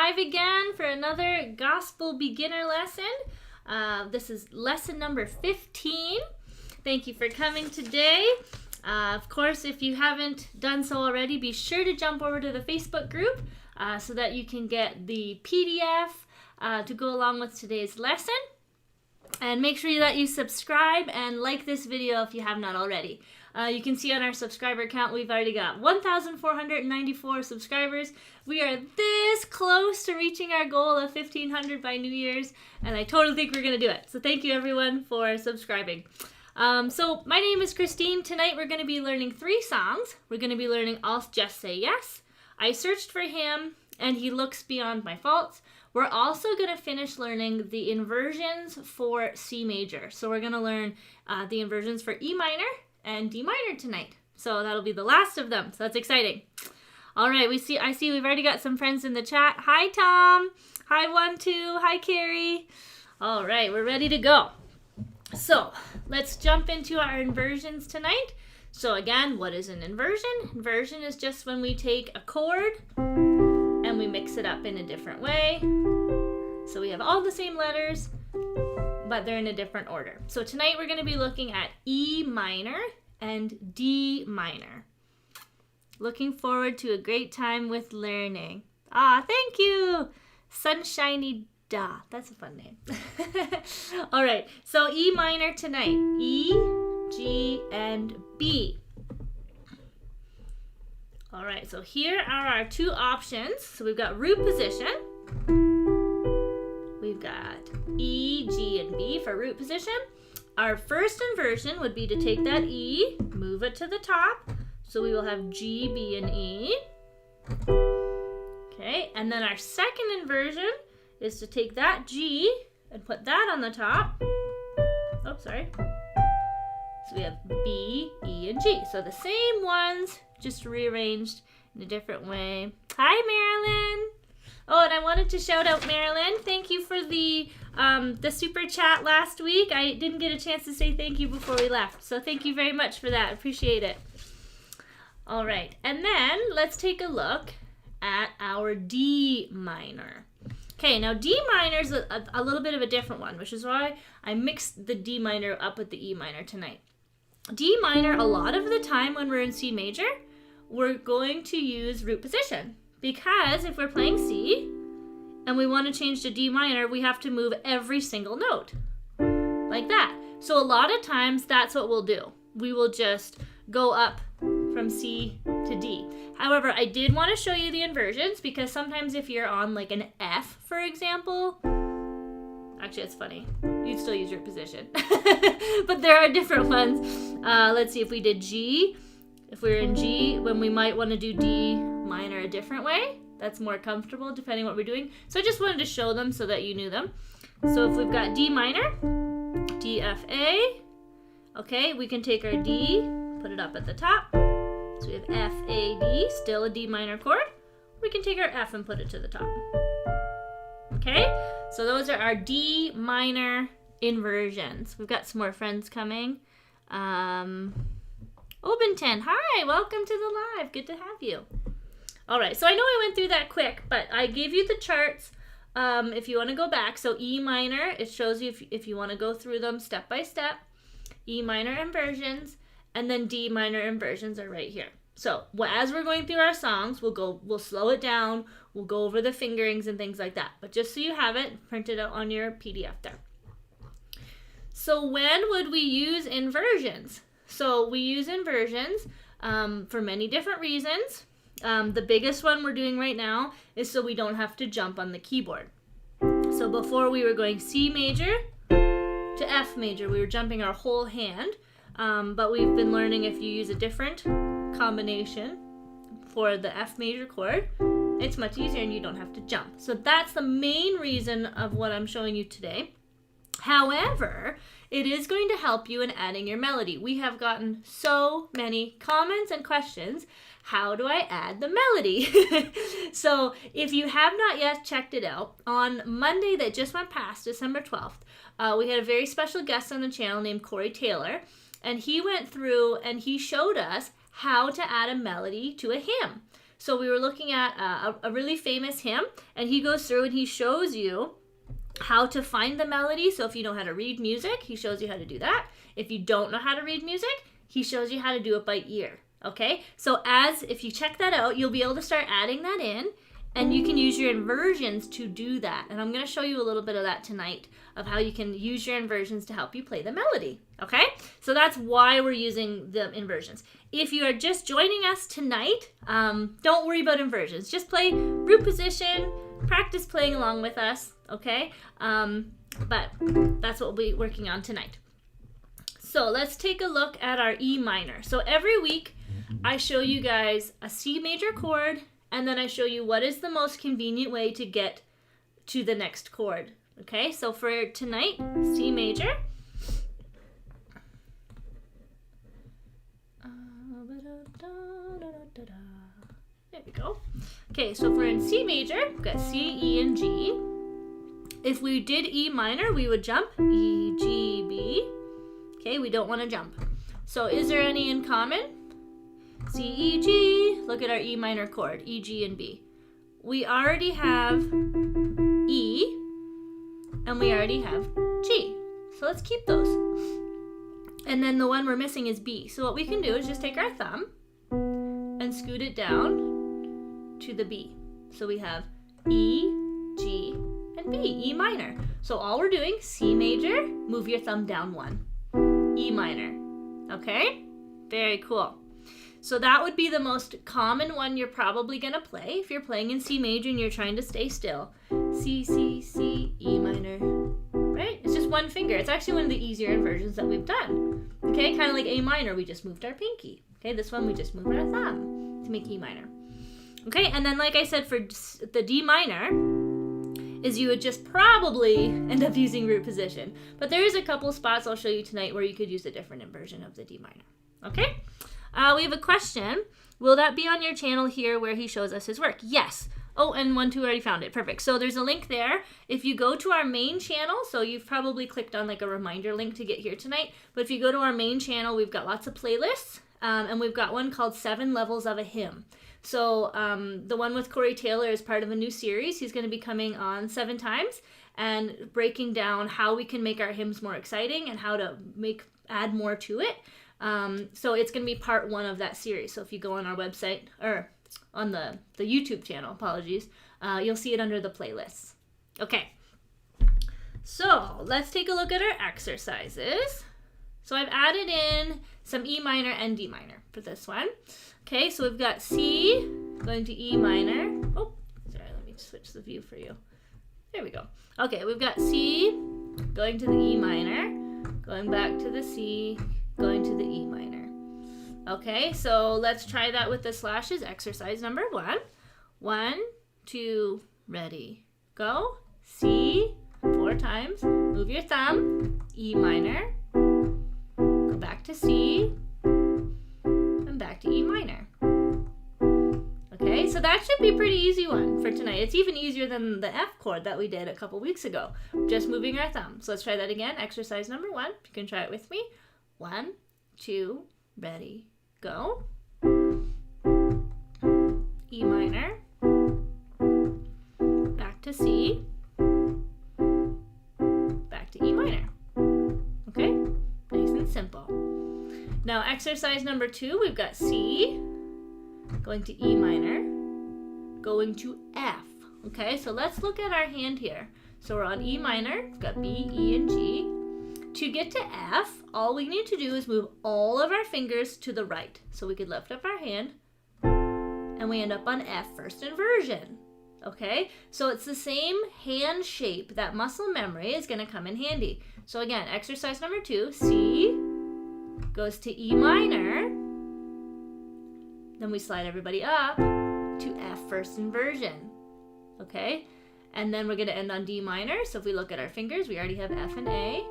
live again for another gospel beginner lesson. This is lesson number 15. Thank you for coming today. Of course, if you haven't done so already, be sure to jump over to the Facebook group so that you can get the PDF to go along with today's lesson. And make sure that you subscribe and like this video if you have not already. You can see on our subscriber count, we've already got 1,494 subscribers. We are this close to reaching our goal of 1,500 by New Year's, and I totally think we're going to do it. So thank you everyone for subscribing. So my name is Christine. Tonight we're going to be learning 3 songs. We're going to be learning I'll Just Say Yes, I Searched for Him, and He Looks Beyond My Faults. We're also going to finish learning the inversions for C major. So we're going to learn the inversions for E minor and D minor tonight. So that'll be the last of them. So that's exciting. All right, I see we've already got some friends in the chat. Hi, Tom. Hi, 1-2. Hi, Carrie. All right, we're ready to go. So let's jump into our inversions tonight. So again, what is an inversion? Inversion is just when we take a chord and we mix it up in a different way. So we have all the same letters, but they're in a different order. So tonight we're going to be looking at E minor and D minor. Looking forward to a great time with learning. Thank you! Sunshiny Da. That's a fun name. All right, so E minor tonight. E, G, and B. All right, so here are our 2 options. So we've got root position. We've got E, G, and B for root position. Our first inversion would be to take that E, move it to the top. So we will have G, B, and E. Okay, and then our second inversion is to take that G and put that on the top. Oh, sorry. So we have B, E, and G. So the same ones, just rearranged in a different way. Hi, Marilyn. Oh, and I wanted to shout out Marilyn. Thank you for the super chat last week. I didn't get a chance to say thank you before we left. So thank you very much for that. Appreciate it. All right, and then let's take a look at our D minor. Okay, now D minor is a little bit of a different one, which is why I mixed the D minor up with the E minor tonight. D minor, a lot of the time when we're in C major, we're going to use root position. Because if we're playing C and we want to change to D minor, we have to move every single note. Like that. So a lot of times that's what we'll do. We will just go up from C to D. However, I did want to show you the inversions because sometimes if you're on like an F, for example, actually it's funny, you'd still use root position. But there are different ones. Let's see if we did G. If we're in G, when we might want to do D minor a different way, that's more comfortable depending what we're doing. So I just wanted to show them so that you knew them. So if we've got D minor, D, F, A, okay, we can take our D, put it up at the top. So we have F, A, D, still a D minor chord. We can take our F and put it to the top. Okay, so those are our D minor inversions. We've got some more friends coming. Obenton, hi, welcome to the live. Good to have you. All right, so I know I went through that quick, but I gave you the charts if you want to go back. So E minor, it shows you if you want to go through them step by step. E minor inversions, and then D minor inversions are right here. So as we're going through our songs, we'll slow it down, we'll go over the fingerings and things like that. But just so you have it, print it out on your PDF there. So when would we use inversions? So we use inversions for many different reasons. The biggest one we're doing right now is so we don't have to jump on the keyboard. So before we were going C major to F major, we were jumping our whole hand. But we've been learning if you use a different combination for the F major chord, it's much easier and you don't have to jump. So that's the main reason of what I'm showing you today. However, it is going to help you in adding your melody. We have gotten so many comments and questions. How do I add the melody? So if you have not yet checked it out, on Monday that just went past, December 12th, we had a very special guest on the channel named Corey Taylor. And he went through and he showed us how to add a melody to a hymn. So we were looking at a really famous hymn, and he goes through and he shows you how to find the melody. So if you know how to read music, he shows you how to do that. If you don't know how to read music, he shows you how to do it by ear. Okay, so if you check that out, you'll be able to start adding that in, and you can use your inversions to do that. And I'm going to show you a little bit of that tonight, of how you can use your inversions to help you play the melody. Okay, so that's why we're using the inversions. If you are just joining us tonight, don't worry about inversions. Just play root position, practice playing along with us, okay? But that's what we'll be working on tonight. So let's take a look at our E minor. So every week I show you guys a C major chord, and then I show you what is the most convenient way to get to the next chord. Okay, so for tonight, C major. There we go. Okay, so if we're in C major, we've got C, E, and G. If we did E minor, we would jump E, G, B. Okay, we don't want to jump. So is there any in common? C, E, G. Look at our E minor chord, E, G, and B. We already have E, and we already have G. So let's keep those. And then the one we're missing is B. So what we can do is just take our thumb and scoot it down to the B. So we have E, G, and B, E minor. So all we're doing, C major, move your thumb down one. E minor. Okay? Very cool. So that would be the most common one you're probably going to play if you're playing in C major and you're trying to stay still. C, C, C, E minor. Right? It's just one finger. It's actually one of the easier inversions that we've done. Okay? Kind of like A minor, we just moved our pinky. Okay? This one we just moved our thumb to make E minor. Okay? And then like I said, for the D minor, is you would just probably end up using root position. But there is a couple spots I'll show you tonight where you could use a different inversion of the D minor. Okay? We have a question. Will that be on your channel here where he shows us his work? Yes. Oh, and 1, 2, already found it. Perfect. So there's a link there. If you go to our main channel, so you've probably clicked on like a reminder link to get here tonight, but if you go to our main channel, we've got lots of playlists, and we've got one called 7 Levels of a Hymn. So the one with Corey Taylor is part of a new series. He's going to be coming on 7 times and breaking down how we can make our hymns more exciting and how to add more to it. So it's going to be part 1 of that series. So if you go on our website, or on the YouTube channel, apologies, you'll see it under the playlists. Okay, so let's take a look at our exercises. So I've added in some E minor and D minor for this one. Okay, so we've got C going to E minor. Oh, sorry, let me switch the view for you. There we go. Okay, we've got C going to the E minor, going back to the C, going to the E minor. Okay, so let's try that with the slashes. Exercise number 1. 1, 2, ready, go. C, 4 times. Move your thumb. E minor. Go back to C. And back to E minor. Okay, so that should be a pretty easy one for tonight. It's even easier than the F chord that we did a couple weeks ago. Just moving our thumb. So let's try that again. Exercise number 1. You can try it with me. 1, 2, ready, go. E minor. Back to C. Back to E minor. Okay? Nice and simple. Now exercise number 2, we've got C going to E minor, going to F. Okay, so let's look at our hand here. So we're on E minor, we've got B, E, and G. To get to F, all we need to do is move all of our fingers to the right. So we could lift up our hand, and we end up on F, first inversion. Okay, so it's the same hand shape. That muscle memory is going to come in handy. So again, exercise number 2, C goes to E minor. Then we slide everybody up to F, first inversion. Okay, and then we're going to end on D minor. So if we look at our fingers, we already have F and A.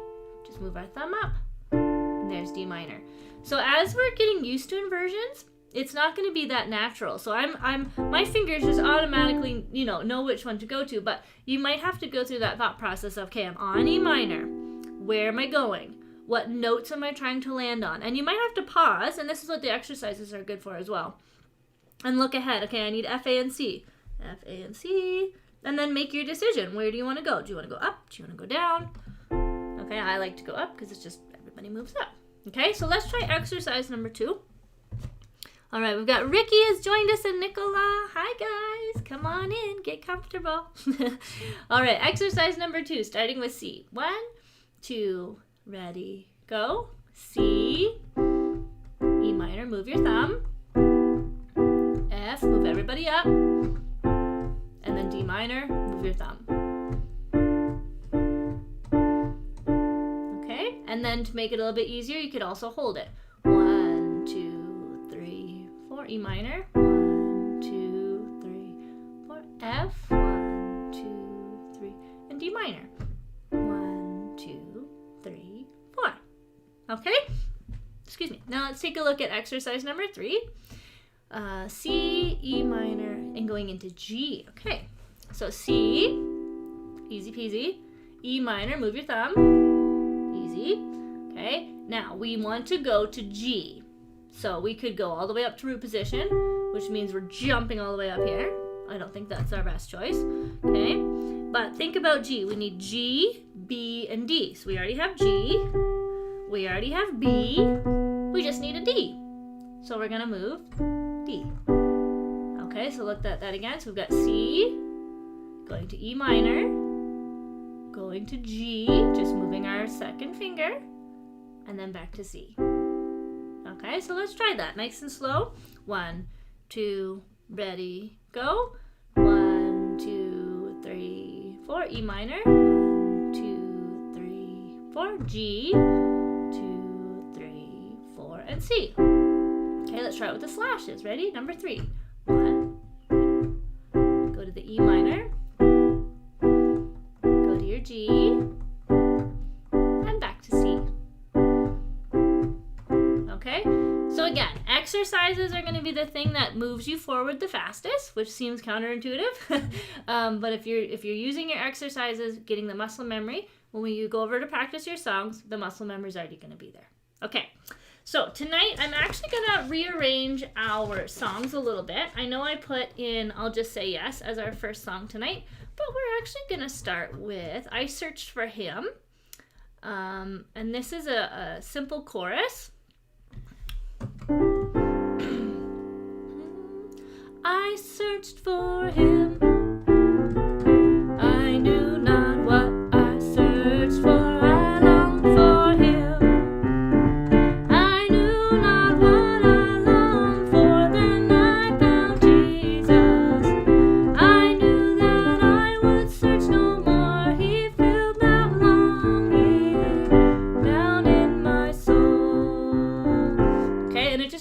Just move our thumb up, and there's D minor. So as we're getting used to inversions, it's not going to be that natural. So my fingers just automatically, know which one to go to, but you might have to go through that thought process of, okay, I'm on E minor. Where am I going? What notes am I trying to land on? And you might have to pause, and this is what the exercises are good for as well. and look ahead. Okay, I need F, A, and C. F, A, and C. And then make your decision. Where do you want to go? Do you want to go up? Do you want to go down? Okay, I like to go up because it's just everybody moves up. Okay, so let's try exercise number 2. All right, we've got Ricky has joined us and Nicola. Hi, guys. Come on in. Get comfortable. All right, exercise number 2, starting with C. 1, 2, ready, go. C, E minor, move your thumb. F, move everybody up. And then D minor, move your thumb. Okay, and then to make it a little bit easier, you could also hold it. 1, 2, 3, 4, E minor. 1, 2, 3, 4, F. 1, 2, 3, and D minor. 1, 2, 3, 4. Okay, excuse me. Now let's take a look at exercise number 3. C, E minor, and going into G. Okay, so C, easy peasy. E minor, move your thumb. Easy. Okay, now we want to go to G. So we could go all the way up to root position, which means we're jumping all the way up here. I don't think that's our best choice. Okay, but think about G. We need G, B, and D. So we already have G. We already have B. We just need a D. So we're going to move D. Okay, so look at that again. So we've got C, going to E minor, going to G, just moving our second finger, and then back to C. Okay, so let's try that. Nice and slow. 1, 2, ready, go. 1, 2, 3, 4, E minor. 1, 2, 3, 4, G. 2, 3, 4, and C. Okay, let's try it with the slashes. Ready? Number 3. 1. Go to the E minor. Go to your G. And back to C. Okay? So again, exercises are going to be the thing that moves you forward the fastest, which seems counterintuitive. But if you're using your exercises, getting the muscle memory, when you go over to practice your songs, the muscle memory is already going to be there. Okay. So tonight, I'm actually going to rearrange our songs a little bit. I know I put in I'll Just Say Yes as our first song tonight, but we're actually going to start with I Searched for Him. And this is a simple chorus. I searched for him. I knew not what I searched for. I longed for him.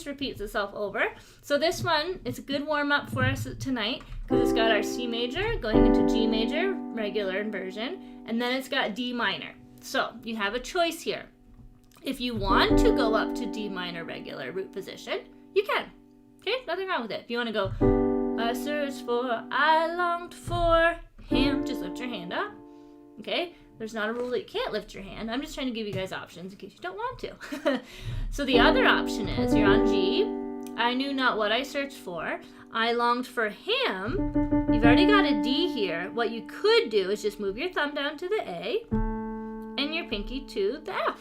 Repeats itself over. So this one, it's a good warm-up for us tonight because it's got our C major going into G major, regular inversion, and then it's got D minor. So you have a choice here. If you want to go up to D minor regular root position, you can. Okay, nothing wrong with it. If you want to go, I searched for, I longed for him, just lift your hand up. Okay, there's not a rule that you can't lift your hand. I'm just trying to give you guys options in case you don't want to. So the other option is you're on G. I knew not what I searched for. I longed for him. You've already got a D here. What you could do is just move your thumb down to the A and your pinky to the F.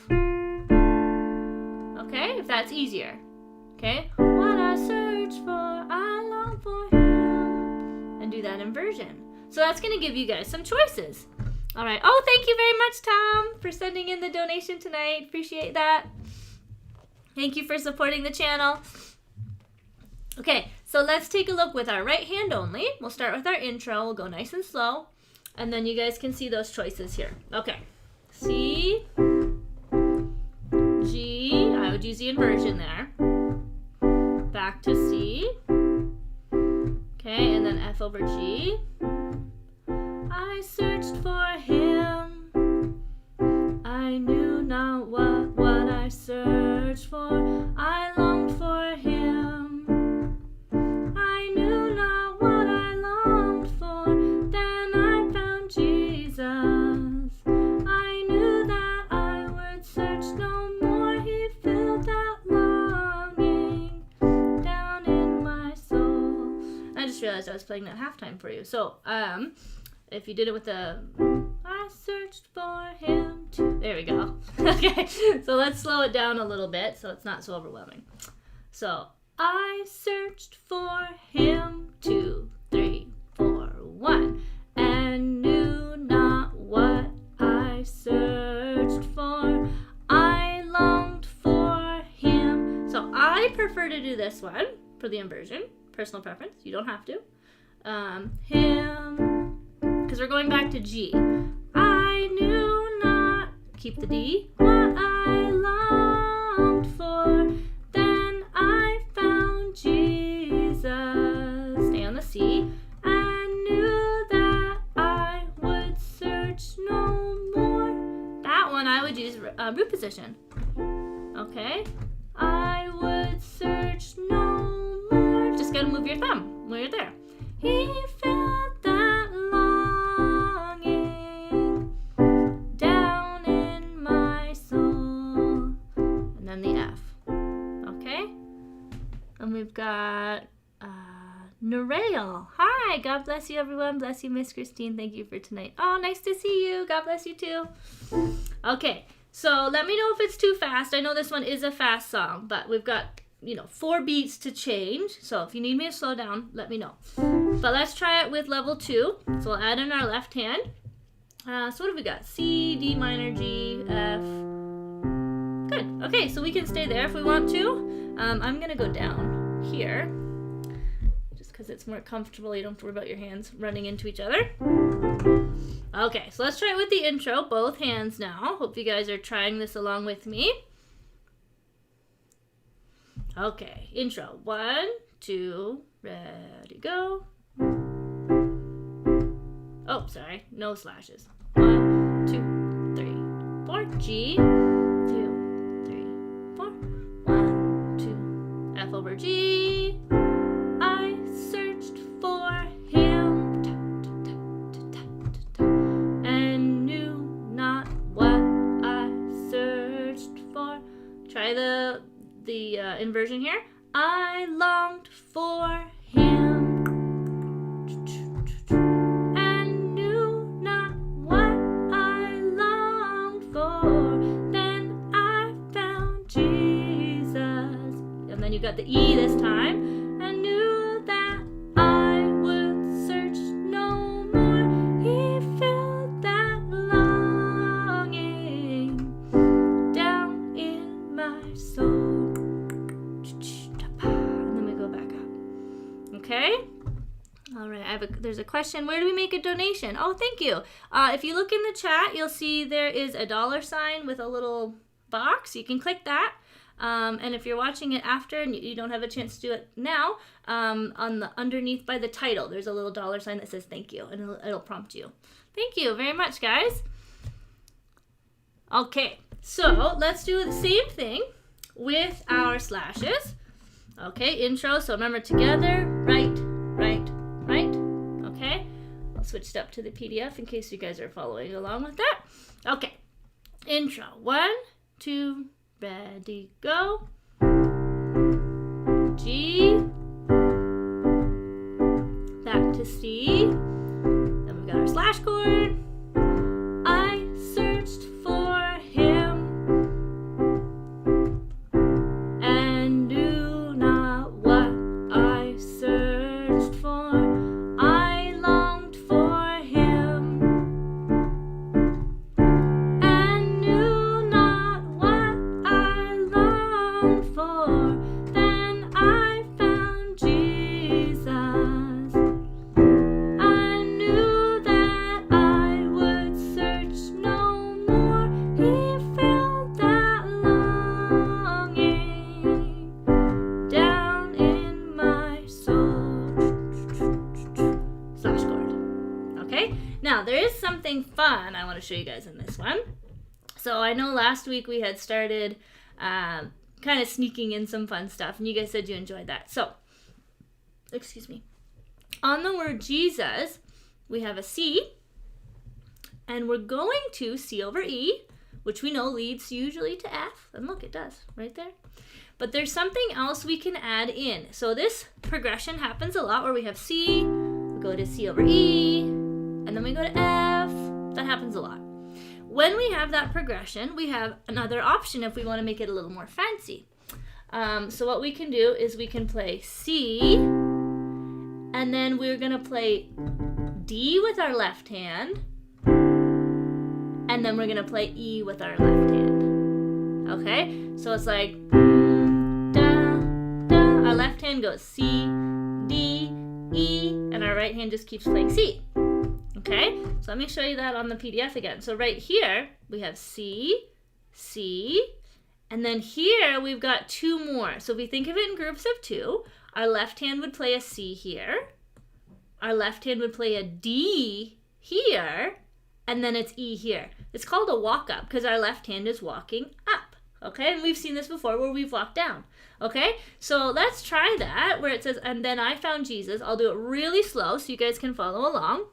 Okay, if that's easier. Okay, what I searched for, I long for him. And do that inversion. So that's going to give you guys some choices. All right. Oh, thank you very much, Tom, for sending in the donation tonight. Appreciate that. Thank you for supporting the channel. Okay, so let's take a look with our right hand only. We'll start with our intro. We'll go nice and slow. And then you guys can see those choices here. Okay. C, G. I would use the inversion there. Back to C. Okay, and then F over G. I searched for him. I knew not what I searched for. I longed for him. I knew not what I longed for. Then I found Jesus. I knew that I would search no more. He filled that longing down in my soul. playing that halftime for you. So, if you did it with the I searched for him to, there we go. Okay, so let's slow it down a little bit so it's not so overwhelming. So, I searched for him 2, 3, 4, 1, and knew not what I searched for. I longed for him. So I prefer to do this one for the inversion. Personal preference. You don't have to. Him, because we're going back to G. I knew not, keep the D, what I longed for. Then I found Jesus. Stay on the C. I knew that I would search no more. That one I would use root position. Okay. I would search no more. Just gotta move your thumb when you're there. He felt that longing down in my soul. And then the F. Okay? And we've got Narelle. Hi, God bless you, everyone. Bless you, Miss Christine. Thank you for tonight. Oh, nice to see you. God bless you, too. Okay, so let me know if it's too fast. I know this one is a fast song, but we've got, 4 beats to change. So if you need me to slow down, let me know. But let's try it with level 2. So we'll add in our left hand. So what have we got? C, D minor, G, F. Good. Okay, so we can stay there if we want to. I'm going to go down here, because it's more comfortable. You don't have to worry about your hands running into each other. Okay, so let's try it with the intro. Both hands now. Hope you guys are trying this along with me. Okay, intro. 1, 2, ready, go. Oh, sorry. No slashes. 1, 2, 3, 4. G. 2, 3, 4. 1, 2. F over G. I searched for him and knew not what I searched for. Try the inversion here. I longed for him and knew not what I longed for. Then I found Jesus. And then you got the E this time. I knew that I would search no more. He felt that longing down in my soul. And then we go back up. Okay? All right, there's a question. Where do we make a donation? Oh, thank you. If you look in the chat, you'll see there is a $sign with a little box. You can click that. And if you're watching it after and you don't have a chance to do it now, on the underneath by the title, there's a little $sign that says thank you, and it'll prompt you. Thank you very much, guys. Okay, so let's do the same thing with our slashes. Okay, intro, so remember together, right, right, right. Okay, I'll switch it up to the PDF in case you guys are following along with that. Okay, intro, 1, 2, ready, go. G, back to C, then we've got our slash chord. I searched for him and knew not what I searched for. I longed for him and knew not what I longed for. Then I found Jesus. I knew that I would search no more. He felt that longing down in my soul. Slash chord. Okay? Now, there is something fun I want to show you guys in this one. So I know last week we had started kind of sneaking in some fun stuff, and you guys said you enjoyed that. So, excuse me. On the word Jesus, we have a C, and we're going to C over E, which we know leads usually to F. And look, it does right there. But there's something else we can add in. So this progression happens a lot where we have C, go to C over E, and then we go to F. That happens a lot. When we have that progression, we have another option if we want to make it a little more fancy. So what we can do is we can play C, and then we're going to play D with our left hand, and then we're going to play E with our left hand. Okay? So it's like, da, da. Our left hand goes C, D, E, and our right hand just keeps playing C. Okay? So let me show you that on the PDF again. So right here, we have C, C, and then here we've got two more. So if we think of it in groups of two, our left hand would play a C here, our left hand would play a D here, and then it's E here. It's called a walk up because our left hand is walking up. Okay, and we've seen this before where we've walked down. Okay, so let's try that where it says, and then I found Jesus. I'll do it really slow so you guys can follow along.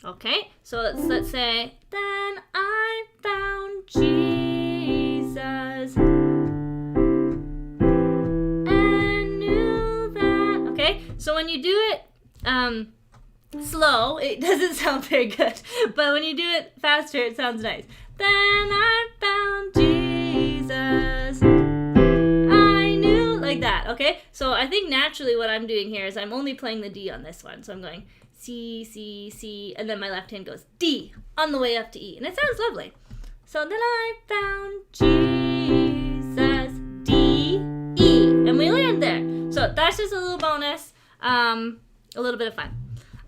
Okay, so let's say, then I found Jesus and knew that. Okay, so when you do it slow, it doesn't sound very good, but when you do it faster, it sounds nice. Then I found Jesus, I knew, like that. Okay, so I think naturally what I'm doing here is I'm only playing the D on this one, so I'm going C, C, C, and then my left hand goes D on the way up to E, and it sounds lovely. So then I found Jesus, D, E, and we land there. So that's just a little bonus, a little bit of fun.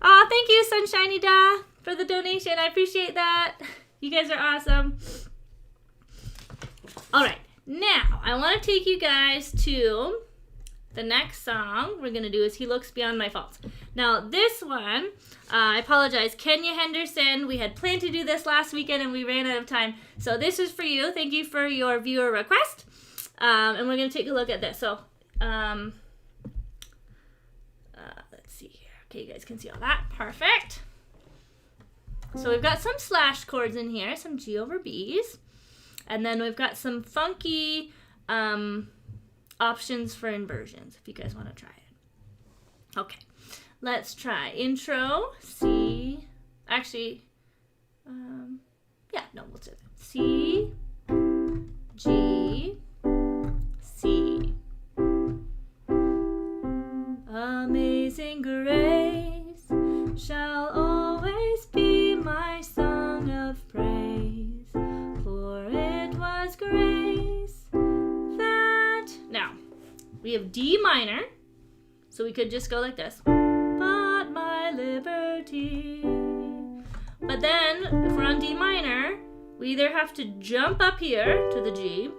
Oh, thank you, Sunshiny Da, for the donation. I appreciate that. You guys are awesome. All right, now I want to take you guys to the next song we're going to do is He Looks Beyond My Faults. Now, this one, I apologize, Kenya Henderson, we had planned to do this last weekend and we ran out of time. So this is for you. Thank you for your viewer request. And we're going to take a look at this. So, let's see here. Okay, you guys can see all that. Perfect. So we've got some slash chords in here, some G over B's. And then we've got some funky options for inversions, if you guys want to try it. Okay, let's try intro, C, actually, we'll do it. C, G, C. Amazing grace shall always be my song of praise, for it was grace that... Now, we have D minor, so we could just go like this. But my liberty. But then, if we're on D minor, we either have to jump up here to the G,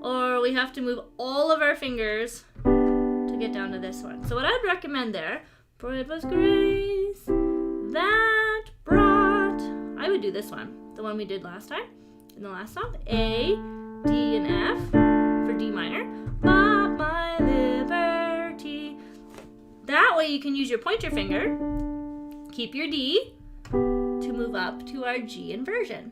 or we have to move all of our fingers to get down to this one. So what I'd recommend there, for it was grace that brought, I would do this one, the one we did last time, in the last song, A, D, and F for D minor, but my liberty. That way you can use your pointer finger, keep your D, to move up to our G inversion.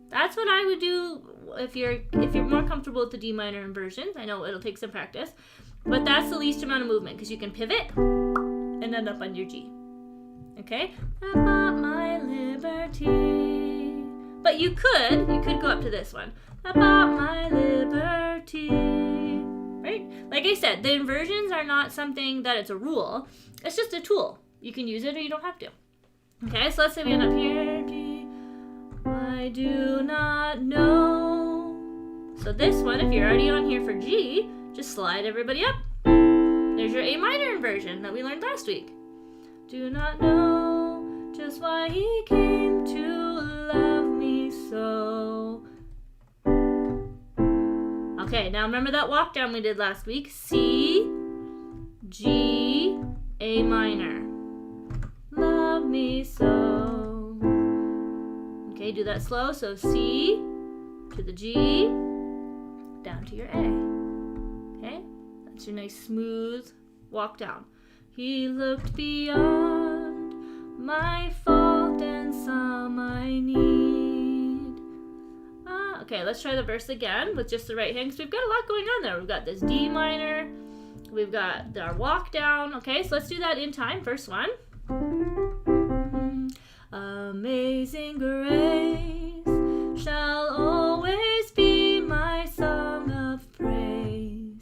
That's what I would do if you're more comfortable with the D minor inversions. I know it'll take some practice, but that's the least amount of movement because you can pivot and end up on your G. Okay? About my liberty. But you could go up to this one. About my liberty. Right? Like I said, the inversions are not something that it's a rule. It's just a tool. You can use it or you don't have to. Okay, so let's say we end up here. G. I do not know. So this one, if you're already on here for G, just slide everybody up. There's your A minor inversion that we learned last week. Do not know just why he came to love me so. Okay, now remember that walk down we did last week? C, G, A minor. Love me so. Okay, do that slow. So C to the G, down to your A. Okay, that's your nice smooth walk down. He looked beyond my fault and saw my need. Okay, let's try the verse again with just the right hand because we've got a lot going on there. We've got this D minor, we've got our walk down. Okay, so let's do that in time. First one. Amazing grace shall always be my song of praise,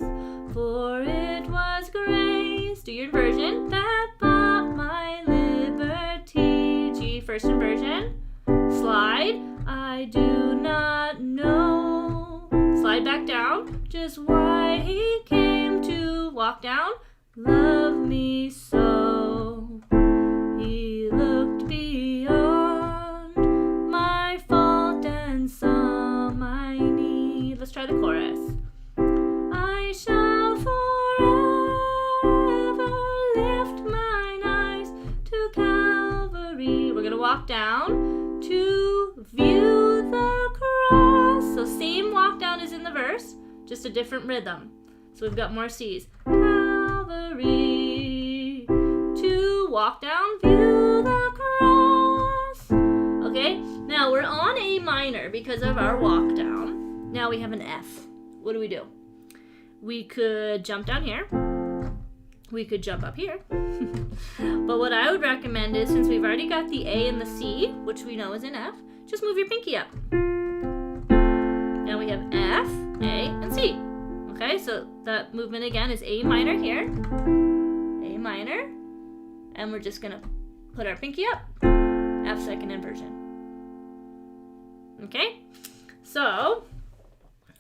for it was grace, do your inversion, that bought my liberty. G, first inversion. Slide, I do not know. Slide back down, just why he came to walk down. Love me so. He looked beyond my fault and saw my need. Let's try the chorus. I shall forever lift mine eyes to Calvary. We're gonna walk down to view the cross. So same walk down as in the verse, just a different rhythm. So we've got more C's. Calvary, to walk down, view the cross. Okay, now we're on A minor because of our walk down. Now we have an F. What do? We could jump down here. We could jump up here. But what I would recommend is, since we've already got the A and the C, which we know is an F, just move your pinky up. Now we have F, A, and C. Okay, so that movement again is A minor here, A minor, and we're just gonna put our pinky up, F second inversion. Okay, so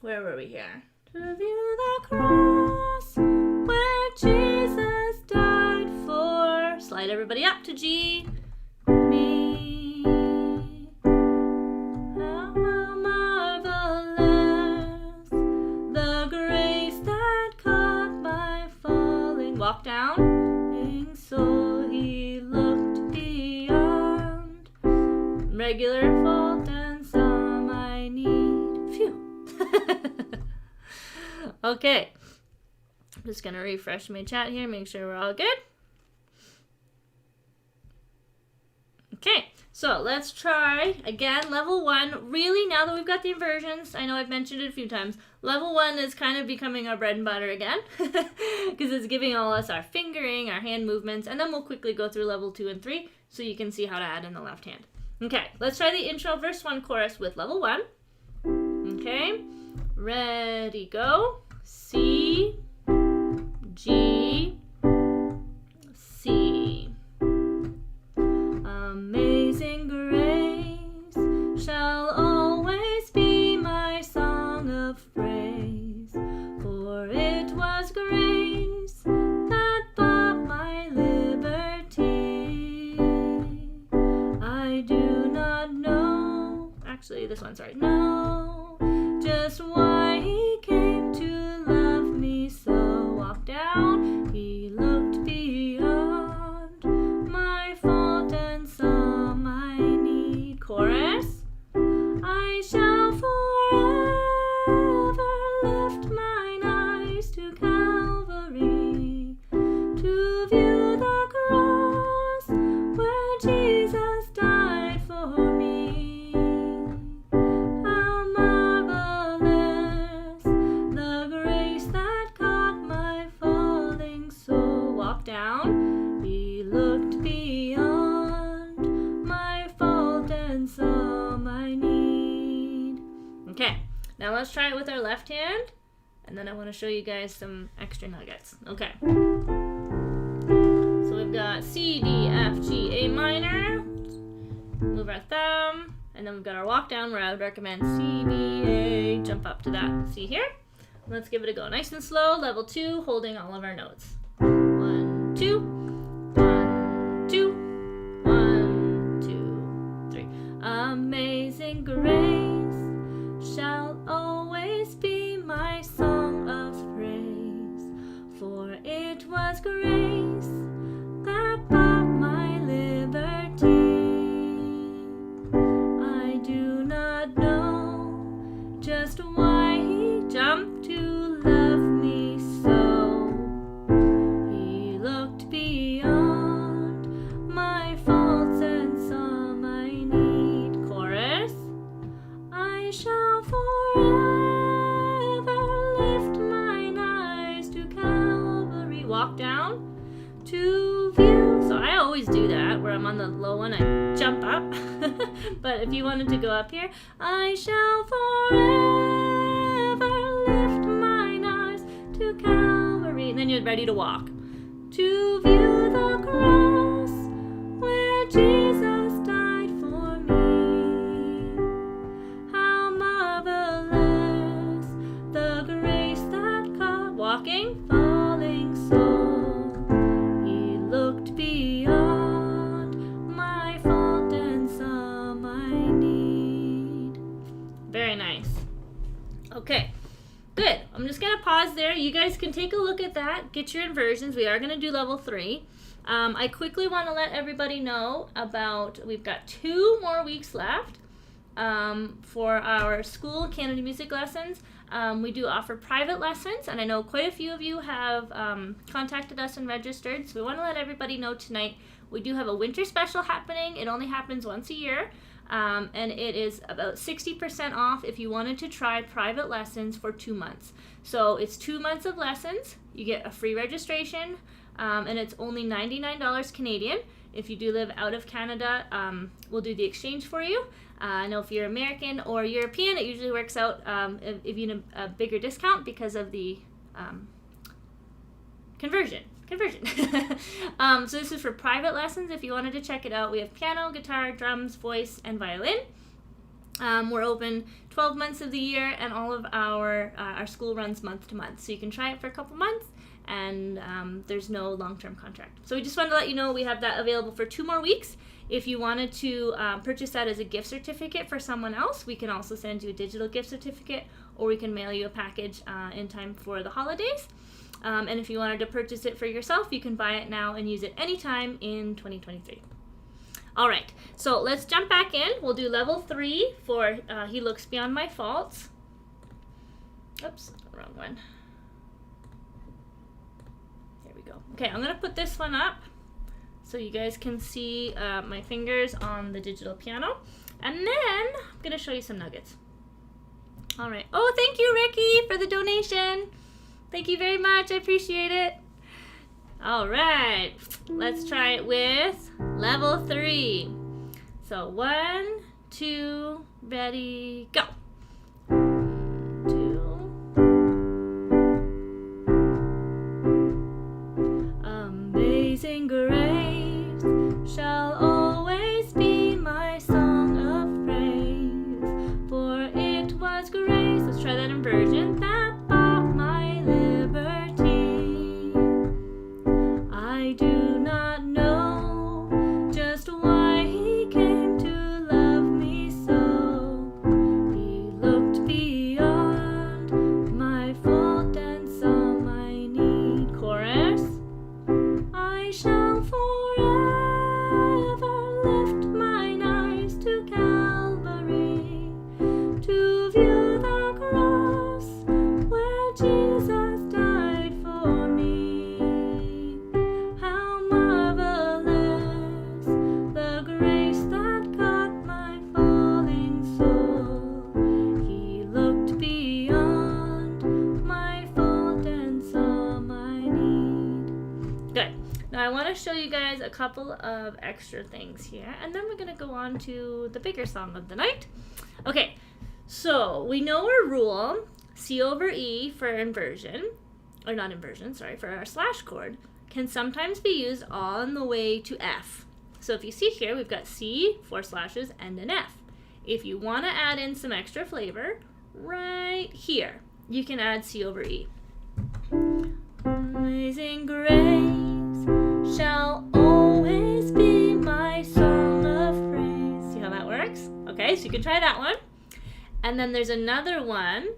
where were we here? To view the cross where Jesus died for. Slide everybody up to G. Me. How marvelous the grace that caught my falling. Walk down. So he looked beyond regular fault and saw my need. Phew. Okay. I'm just going to refresh my chat here, make sure we're all good. Okay, so let's try again level 1. Really, now that we've got the inversions, I know I've mentioned it a few times, level 1 is kind of becoming our bread and butter again because it's giving all us our fingering, our hand movements, and then we'll quickly go through level 2 and 3 so you can see how to add in the left hand. Okay, let's try the intro verse 1 chorus with level 1. Okay, ready, go. C, G, C. Amazing grace shall always be my song of praise, for it was grace that bought my liberty. I do not know, actually this one's right, no, just why he came to love me so. Walk down, he looked beyond my fault and saw my need. Chorus. I shall forever lift mine eyes to Calvary, to view the cross where Jesus died for me. How marvelous the grace that caught my falling soul. Walk down, he looked beyond my fault and saw my need. Okay, now let's try it with our left hand, and then I want to show you guys some extra nuggets. Okay, so we've got C, D, F, G, A minor. Move our thumb, and then we've got our walk down where I would recommend C, B, A, jump up to that C here. Let's give it a go. Nice and slow, level 2, holding all of our notes. 1, 2, 1, 2, 1, 2, 3. Amazing grace shall always be my song of praise, for it was grace that bought my liberty. I do not know just why he jumped to love me so. He looked beyond my faults and saw my need. Chorus. I shall forever lift mine eyes to Calvary. you walk down to view. So I always do that, where I'm on the low one, I jump up. But if you wanted to go up here, I shall forever lift mine eyes to Calvary. And then you're ready to walk. To view the cross where Jesus died for me. How marvelous the grace that caught. Walking, falling soul. He looked beyond my fault and saw my need. Very nice. Okay. Good. I'm just going to pause there. You guys can take a look at that. Get your inversions. We are going to do level 3. I quickly want to let everybody know about, we've got 2 more weeks left for our school Canada music lessons. We do offer private lessons, and I know quite a few of you have contacted us and registered, so we want to let everybody know tonight we do have a winter special happening. It only happens once a year. And it is about 60% off if you wanted to try private lessons for 2 months. So it's 2 months of lessons. You get a free registration, and it's only $99 Canadian. If you do live out of Canada, we'll do the exchange for you. I know if you're American or European, it usually works out if you need a bigger discount because of the conversion. So this is for private lessons. If you wanted to check it out, we have piano, guitar, drums, voice, and violin. We're open 12 months of the year, and all of our school runs month to month. So you can try it for a couple months, and there's no long-term contract. So we just wanted to let you know we have that available for 2 more weeks. If you wanted to purchase that as a gift certificate for someone else, we can also send you a digital gift certificate, or we can mail you a package in time for the holidays. And if you wanted to purchase it for yourself, you can buy it now and use it anytime in 2023. All right, so let's jump back in. We'll do level 3 for He Looks Beyond My Faults. Oops, wrong one. There we go. Okay, I'm going to put this one up so you guys can see my fingers on the digital piano. And then I'm going to show you some nuggets. All right. Oh, thank you, Ricky, for the donation. Thank you very much. I appreciate it. All right. Let's try it with level 3. So 1, 2, ready, go. 2. Amazing grace shall always be my song of praise. For it was grace. Let's try that inversion. That bought my liberty. I do not know just why he came to love me so. He looked beyond my fault and saw my need. Chorus. I shall forever lift mine eyes to Calvary, to view the cross where Jesus died for me. How marvelous the grace that caught my falling soul. He looked beyond my fault and saw my need. Good. Now I want to show you guys a couple of extra things here, and then we're going to go on to the bigger song of the night. Okay, so we know our rule, C over E for inversion, or not inversion, sorry, for our slash chord, can sometimes be used on the way to F. So if you see here, we've got C, 4 slashes, and an F. If you want to add in some extra flavor, right here, you can add C over E. Amazing grace shall always be my song of praise. See how that works? Okay, so you can try that one. And then there's another one.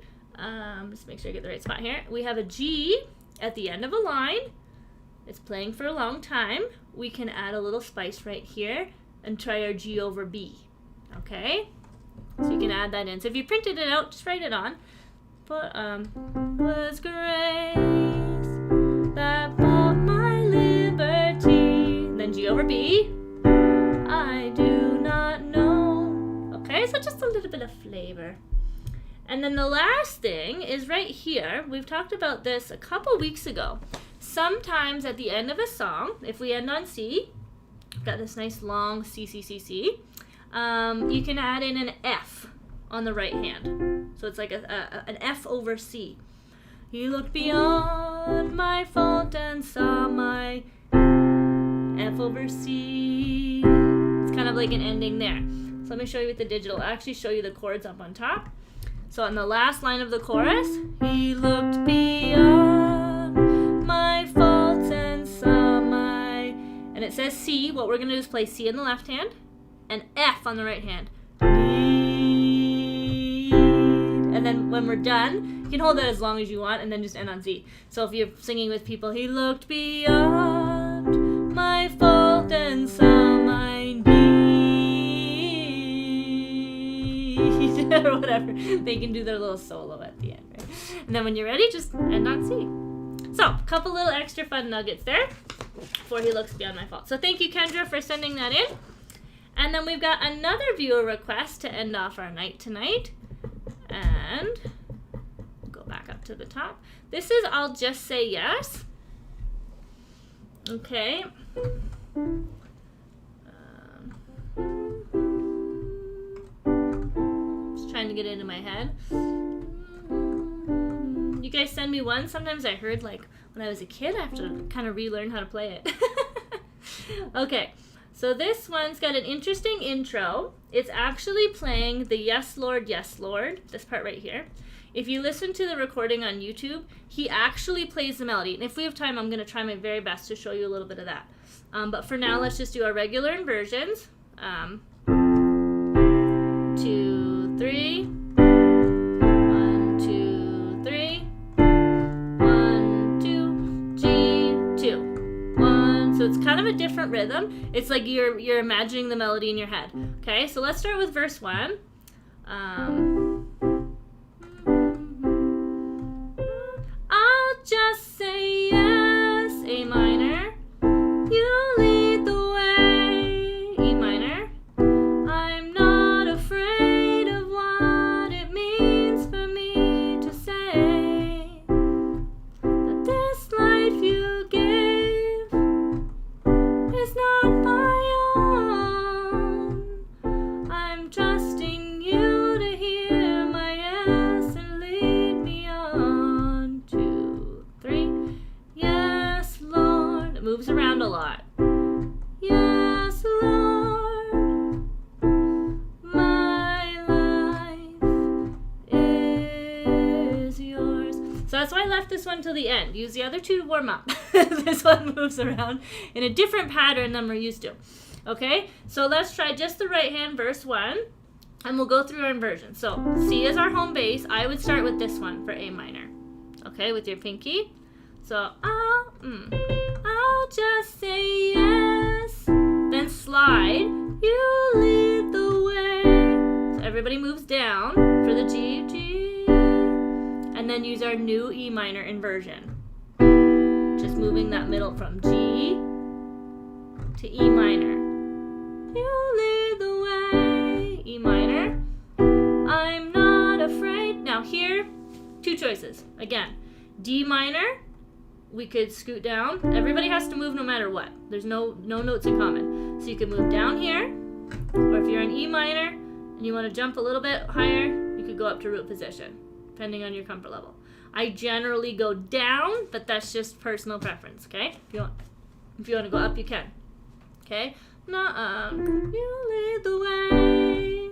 Just make sure I get the right spot here. We have a G at the end of a line. It's playing for a long time. We can add a little spice right here and try our G over B. Okay? So you can add that in. So if you printed it out, just write it on. But was grace that bought my liberty. Then G over B. I do not know. Okay, so just a little bit of flavor. And then the last thing is right here. We've talked about this a couple weeks ago. sometimes at the end of a song, if we end on C, got this nice long C, C, C, C, you can add in an F on the right hand. So it's like an F over C. He looked beyond my fault and saw my F over C. It's kind of like an ending there. So let me show you with the digital. I'll actually show you the chords up on top. So on the last line of the chorus, he looked beyond my faults and saw my, and it says C. What we're going to do is play C in the left hand and F on the right hand. And then when we're done, you can hold that as long as you want and then just end on Z. So if you're singing with people, he looked beyond my fault and saw my need, or whatever. They can do their little solo at the end, right? And then when you're ready, just end on C. So, a couple little extra fun nuggets there before he looks beyond my fault. So thank you, Kendra, for sending that in. And then we've got another viewer request to end off our night tonight. And go back up to the top. This is I'll Just Say Yes. Okay. Just trying to get it into my head. You guys send me one. Sometimes I heard, like, when I was a kid, I have to kind of relearn how to play it. Okay. So this one's got an interesting intro. It's actually playing the Yes, Lord, this part right here. If you listen to the recording on YouTube, he actually plays the melody. And if we have time, I'm going to try my very best to show you a little bit of that. But for now, let's just do our regular inversions. 2, 3. 1, 2, 3. 1, 2. G, 2. 1. So it's kind of a different rhythm. It's like you're imagining the melody in your head. Okay, so let's start with verse 1. I'll just say yes, A minor. You lead the way, E minor. I'm not afraid of what it means for me to say that this life you gave is not my own. I'm trusting you to hear my yes and lead me on. 2, 3. Yes, Lord. It moves around a lot. Yes, Lord. My life is yours. So that's why I left this one till the end. Use the other two to warm up. This one moves around in a different pattern than we're used to. Okay, so let's try just the right hand, verse 1, and we'll go through our inversion. So C is our home base. I would start with this one for A minor. Okay, with your pinky. So I'll just say yes. Then slide. You lead the way. So everybody moves down for the G, G. And then use our new E minor inversion. Just moving that middle from G to E minor. You lead the way, E minor. I'm not afraid. Now here, two choices. Again, D minor, we could scoot down. Everybody has to move no matter what. There's no notes in common. So you can move down here, or if you're in E minor and you want to jump a little bit higher, you could go up to root position, depending on your comfort level. I generally go down, but that's just personal preference, okay? If you want to go up, you can. Okay? Nuh-uh. You lead the way.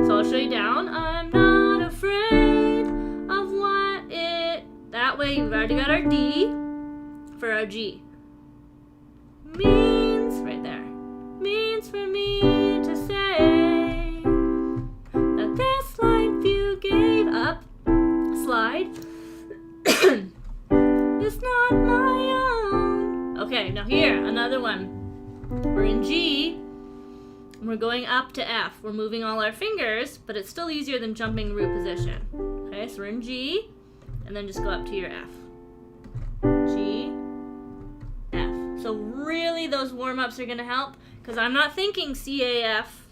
So I'll show you down. I'm not afraid of what it... That way, we've already got our D for our G. Means, right there. Means for me to say that this life you gave up, slide, is not my own. Okay, now here, another one. We're in G, and we're going up to F. We're moving all our fingers, but it's still easier than jumping root position. Okay, so we're in G, and then just go up to your F. G, F. So really those warm-ups are going to help, because I'm not thinking C, A, F,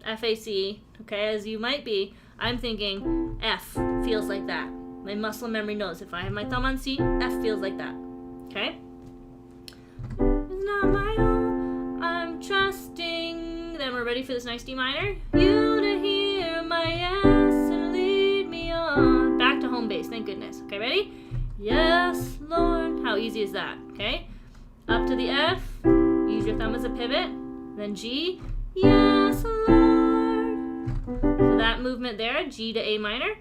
F, A, C, okay, as you might be. I'm thinking F feels like that. My muscle memory knows if I have my thumb on C, F feels like that. Okay? It's not my own, I'm trusting. Then we're ready for this nice D minor. You to hear my yes and lead me on. Back to home base, thank goodness. Okay, ready? Yes, Lord. How easy is that? Okay? Up to the F, use your thumb as a pivot. Then G, yes, Lord. So that movement there, G to A minor.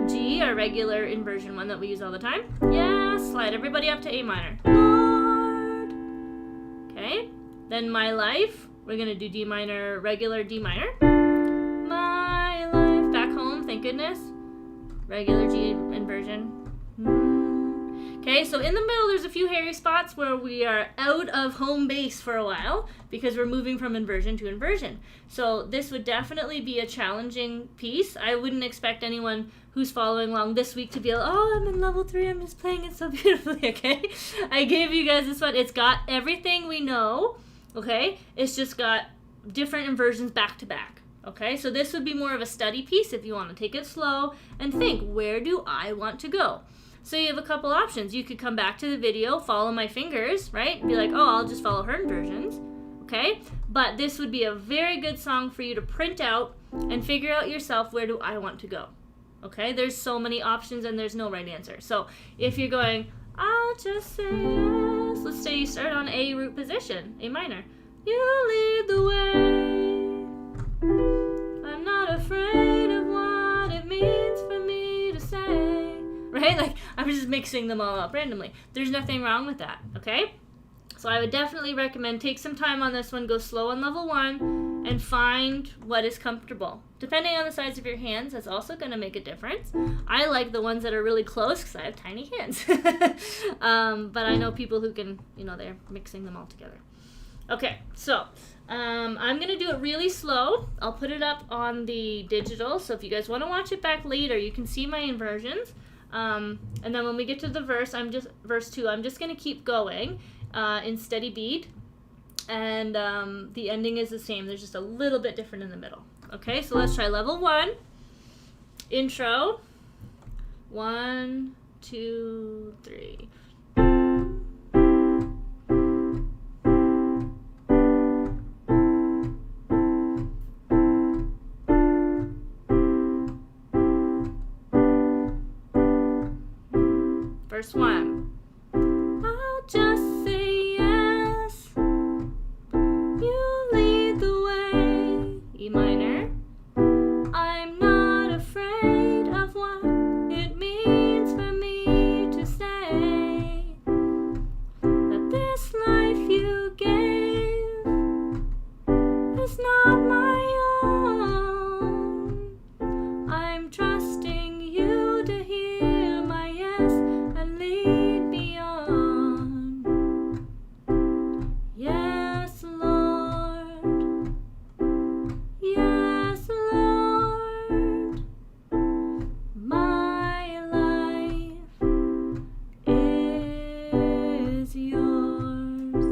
G, our regular inversion one that we use all the time. Yes, slide everybody up to A minor. Lord. Okay? Then my life, we're going to do D minor, regular D minor. My life, back home, thank goodness. Regular G inversion. Okay, so in the middle there's a few hairy spots where we are out of home base for a while because we're moving from inversion to inversion. So this would definitely be a challenging piece. I wouldn't expect anyone who's following along this week to be like, oh, I'm in level 3, I'm just playing it so beautifully, okay? I gave you guys this one. It's got everything we know, okay? It's just got different inversions back to back, okay? So this would be more of a study piece if you want to take it slow and think, where do I want to go? So you have a couple options. You could come back to the video, follow my fingers, right? And be like, oh, I'll just follow her inversions, okay? But this would be a very good song for you to print out and figure out yourself, where do I want to go, okay? There's so many options and there's no right answer. So if you're going, I'll just say yes. Let's say you start on A root position, A minor. You lead the way. I'm not afraid of what it means for me to say. Right? Like, I'm just mixing them all up randomly. There's nothing wrong with that, okay? So I would definitely recommend take some time on this one, go slow on level 1, and find what is comfortable. Depending on the size of your hands, that's also going to make a difference. I like the ones that are really close because I have tiny hands. But I know people who can, they're mixing them all together. Okay, so I'm going to do it really slow. I'll put it up on the digital, so if you guys want to watch it back later, you can see my inversions. And then when we get to the verse 2, I'm just going to keep going in steady beat, and the ending is the same. There's just a little bit different in the middle. Okay, so let's try level 1. Intro. 1, 2, 3. Verse 1. I'll just say yes. You lead the way. E minor. I'm not afraid of what it means for me to say that this life you gave is not my own. I'm trusting you to hear my yes and lead me on. Yes, Lord. Yes, Lord. My life is yours,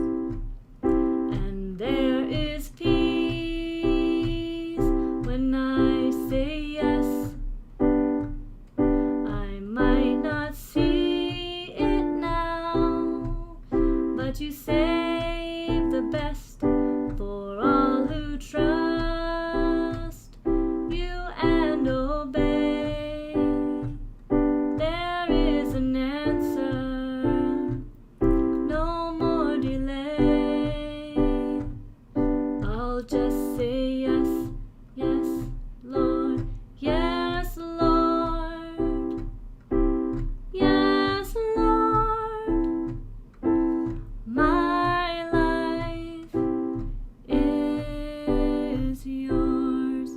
and there is peace when I say yes. I might not see it now, but you save the best for all who trust you and obey. There is an answer, no more delay. I'll just say yes, yes, Lord, yes, Lord. Yes, Lord, my life is yours.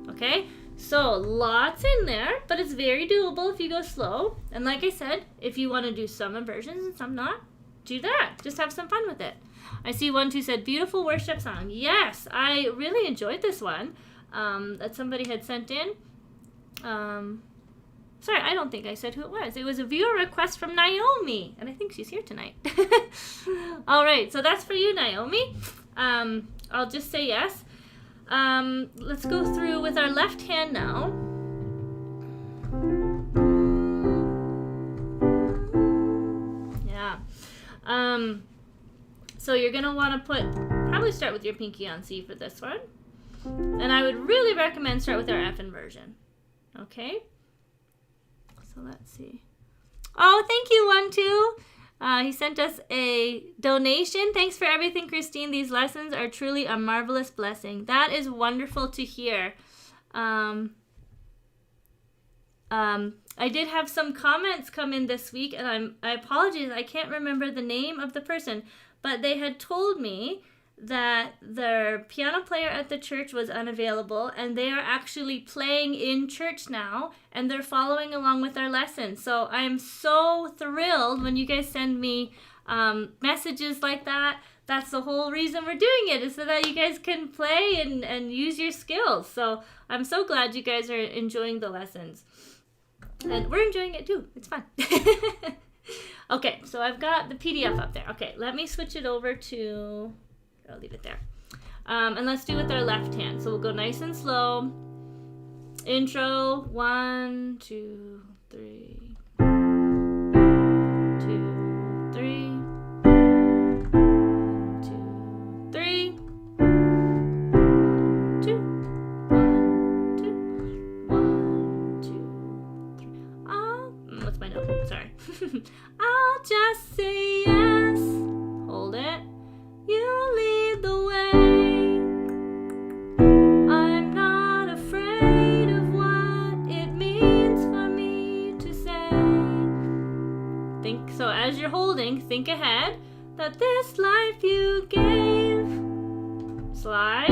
Okay, so lots in there, but it's very doable if you go slow. And like I said, if you want to do some inversions and some not, do that. Just have some fun with it. I see one who said, beautiful worship song. Yes, I really enjoyed this one that somebody had sent in. Sorry, I don't think I said who it was. It was a viewer request from Naomi, and I think she's here tonight. All right, so that's for you, Naomi. I'll just say yes. Let's go through with our left hand now. Yeah. So you're going to want to probably start with your pinky on C for this one. And I would really recommend start with our F inversion. Okay? So let's see. Oh, thank you, 1-2. He sent us a donation. Thanks for everything, Christine. These lessons are truly a marvelous blessing. That is wonderful to hear. I did have some comments come in this week, and I apologize. I can't remember the name of the person, but they had told me that their piano player at the church was unavailable, and they are actually playing in church now, and they're following along with our lessons. So I'm so thrilled when you guys send me messages like that. That's the whole reason we're doing it, is so that you guys can play and use your skills. So I'm so glad you guys are enjoying the lessons. And we're enjoying it too. It's fun. Okay, so I've got the PDF up there. Okay, let me switch it over to... I'll leave it there. And let's do it with our left hand. So we'll go nice and slow. Intro, 1, 2, 3. 2, 3. 2, 3. 2. 1, 2. 1, 2, 3. Oh, what's my note? Sorry. I'll just say yes. Hold it. You lead the way. I'm not afraid of what it means for me to say. So as you're holding, think ahead that this life you gave, slide,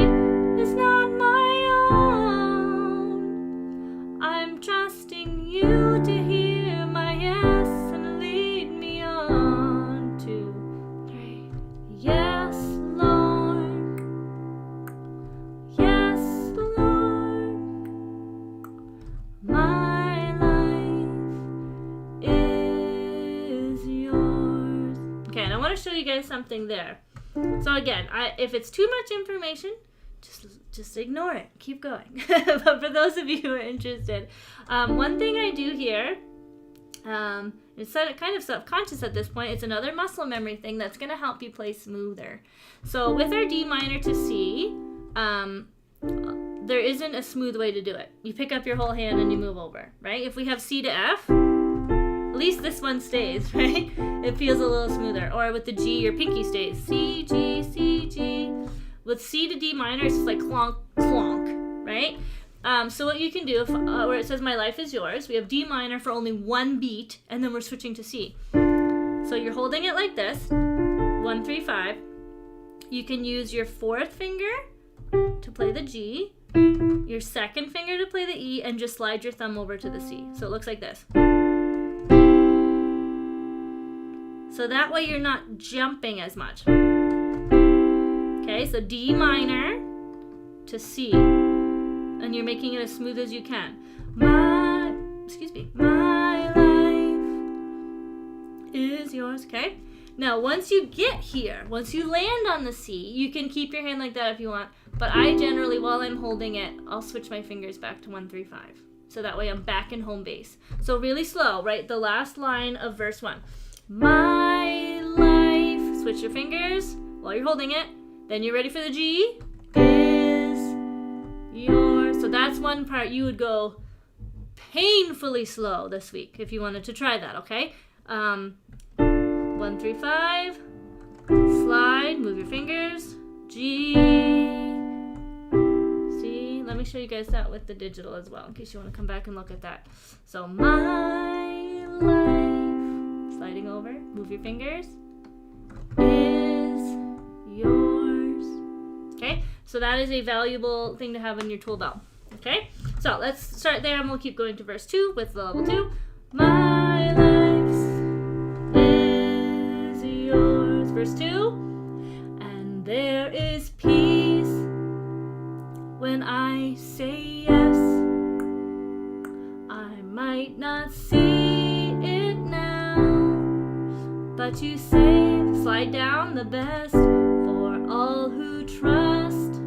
is not my own. I'm trusting you to hear my yes and lead me on. 2, 3. Yes, Lord. Yes, Lord. My life is yours. Okay, and I want to show you guys something there. So again, if it's too much information, just ignore it. Keep going. But for those of you who are interested, one thing I do here, it's kind of subconscious at this point. It's another muscle memory thing that's going to help you play smoother. So with our D minor to C, there isn't a smooth way to do it. You pick up your whole hand and you move over, right? If we have C to F, at least this one stays, right? It feels a little smoother. Or with the G, your pinky stays. C, G, C, G. With C to D minor, it's just like clonk, clonk, right? So what you can do, where it says my life is yours, we have D minor for only one beat, and then we're switching to C. So you're holding it like this, 1, 3, 5. You can use your fourth finger to play the G, your second finger to play the E, and just slide your thumb over to the C. So it looks like this. So that way you're not jumping as much. Okay, so D minor to C. And you're making it as smooth as you can. My life is yours, okay? Now, once you get here, once you land on the C, you can keep your hand like that if you want, but I generally, while I'm holding it, I'll switch my fingers back to 1, 3, 5. So that way I'm back in home base. So really slow, right? The last line of verse 1. My life, switch your fingers while you're holding it. Then you're ready for the G, is yours. So that's one part you would go painfully slow this week if you wanted to try that, okay? 1, 3, 5, slide, move your fingers, G, C. Let me show you guys that with the digital as well in case you want to come back and look at that. So my life, sliding over, move your fingers, is yours. Okay, so that is a valuable thing to have in your tool belt. Okay, so let's start there and we'll keep going to verse 2 with the level 2. My life is yours. Verse 2. And there is peace when I say yes. I might not see it now, but you save, slide down, the best for all who trust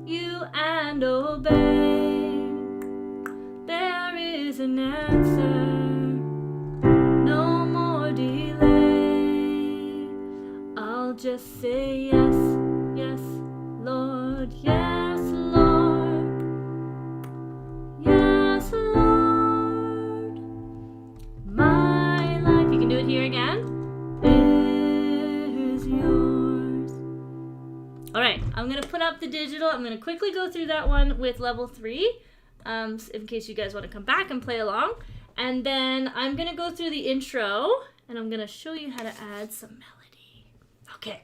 you and obey. There is an answer, no more delay. I'll just say yes, yes, Lord, yes, Lord, yes, Lord. My life, you can do it here again, is yours. All right, I'm going to put up the digital. I'm going to quickly go through that one with level 3, in case you guys want to come back and play along. And then I'm going to go through the intro, and I'm going to show you how to add some melody. Okay,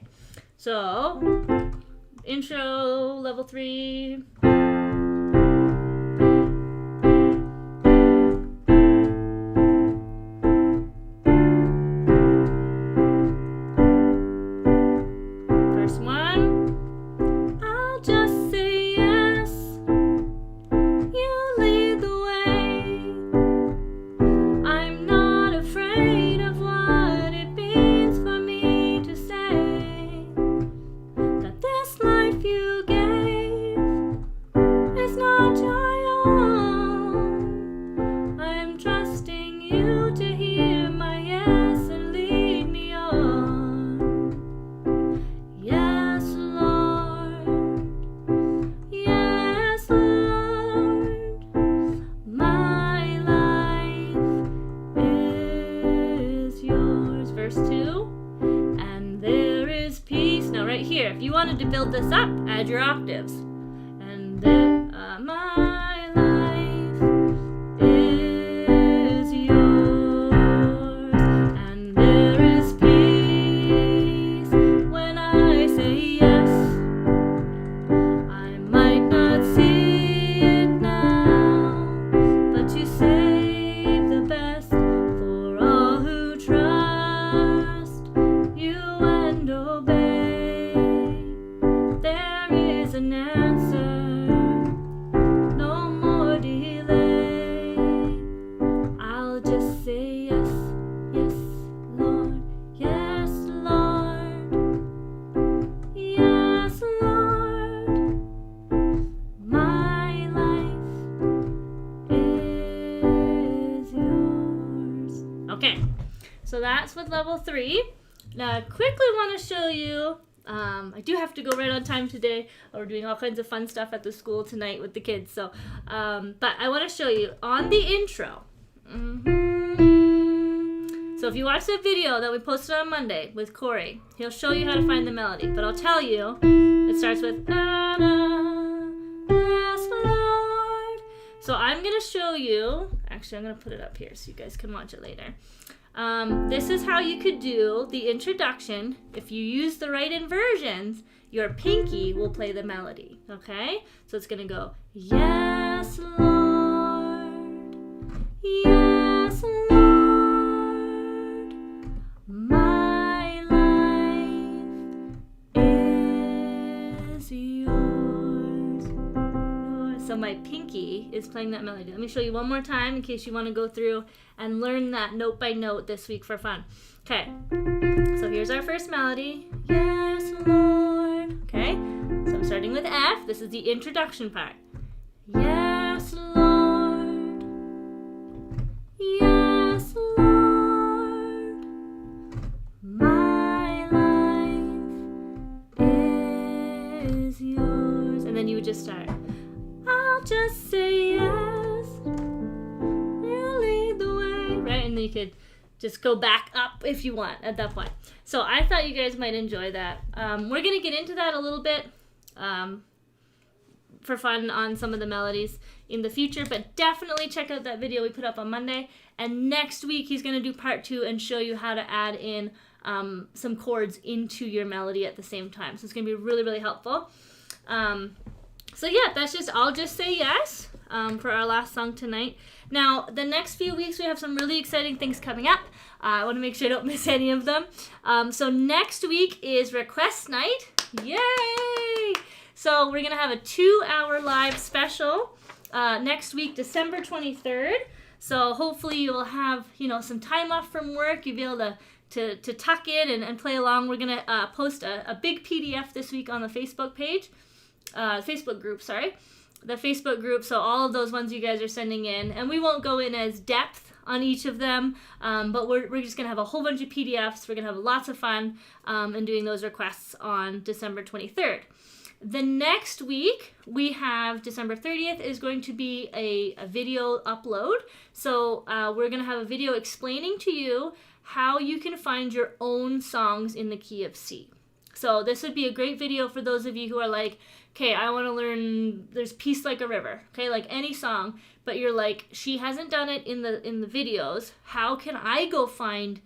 so intro, level 3. First one, I'll just say yes, you lead the way. I'm not afraid of what it means for me to say that this life you gave is not your own. I'm trusting you to hear my yes and lead me on. Yes, Lord. Yes, Lord. My life is yours. Verse 2. And there is peace. Now right here, if you wanted to build this up, add your octaves. And there, my life is yours. And there is peace when I say yes. I might not see it now, but you save the best for all who trust you and obey. There is an answer, no more delay. I'll just say yes, yes, Lord, yes, Lord, yes, Lord. My life is yours. Okay, so that's with level 3. Now I quickly want to show you, I do have to go right on time today. We're doing all kinds of fun stuff at the school tonight with the kids. So, but I want to show you on the intro. So if you watch the video that we posted on Monday with Corey, he'll show you how to find the melody. But I'll tell you, it starts with Anna, yes, Lord. So I'm going to show you, actually I'm going to put it up here so you guys can watch it later. This is how you could do the introduction. If you use the right inversions, your pinky will play the melody, okay? So it's going to go, yes, Lord, yes, Lord, my life is yours. So my pinky is playing that melody. Let me show you one more time in case you want to go through and learn that note by note this week for fun. Okay, so here's our first melody. Yes, Lord. Okay, so I'm starting with F. This is the introduction part. Yes, Lord. Yes, Lord. My life is yours. And then you would just start. I'll just say yes. You lead the way. Right? And then you could just go back up if you want at that point. So I thought you guys might enjoy that. We're going to get into that a little bit for fun on some of the melodies in the future, but definitely check out that video we put up on Monday. And next week he's going to do part 2 and show you how to add in some chords into your melody at the same time. So it's going to be really, really helpful. So yeah, that's just, I'll just say yes for our last song tonight. Now, the next few weeks we have some really exciting things coming up. I want to make sure I don't miss any of them. So next week is request night. Yay! So we're going to have a 2-hour live special next week, December 23rd. So hopefully you'll have, some time off from work. You'll be able to tuck in and play along. We're going to post a big PDF this week on the Facebook page. Facebook group, the Facebook group, so all of those ones you guys are sending in, and we won't go in as depth on each of them, but we're just going to have a whole bunch of PDFs. We're going to have lots of fun in doing those requests on December 23rd. The next week, we have December 30th is going to be a video upload. So we're going to have a video explaining to you how you can find your own songs in the key of C. So this would be a great video for those of you who are like, okay, I want to learn, there's Peace Like a River, okay, like any song, but you're like, she hasn't done it in the videos. How can I go find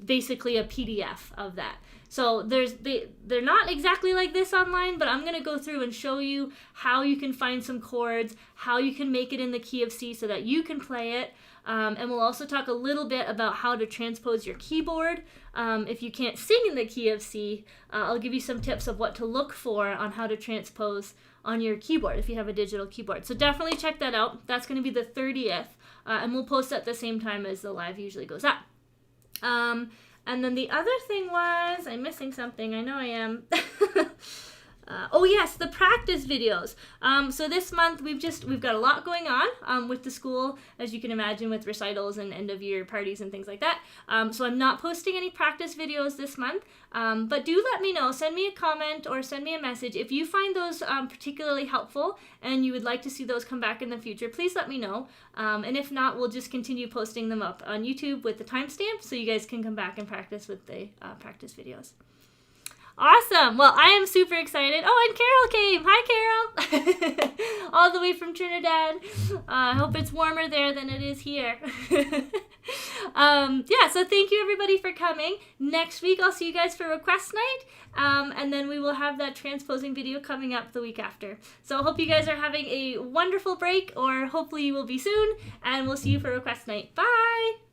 basically a PDF of that? So they're not exactly like this online, but I'm going to go through and show you how you can find some chords, how you can make it in the key of C so that you can play it. And we'll also talk a little bit about how to transpose your keyboard. If you can't sing in the key of C, I'll give you some tips of what to look for on how to transpose on your keyboard if you have a digital keyboard. So definitely check that out. That's going to be the 30th, and we'll post at the same time as the live usually goes up. And then the other thing was, I'm missing something, I know I am. Oh yes, the practice videos. So this month we've got a lot going on with the school, as you can imagine, with recitals and end of year parties and things like that. So I'm not posting any practice videos this month, but do let me know. Send me a comment or send me a message if you find those particularly helpful and you would like to see those come back in the future. Please let me know. And if not, we'll just continue posting them up on YouTube with the timestamp so you guys can come back and practice with the practice videos. Awesome. Well, I am super excited. Oh, and Carol came. Hi, Carol. All the way from Trinidad. I hope it's warmer there than it is here. Yeah, so thank you everybody for coming. Next week, I'll see you guys for request night. And then we will have that transposing video coming up the week after. So I hope you guys are having a wonderful break, or hopefully you will be soon. And we'll see you for request night. Bye.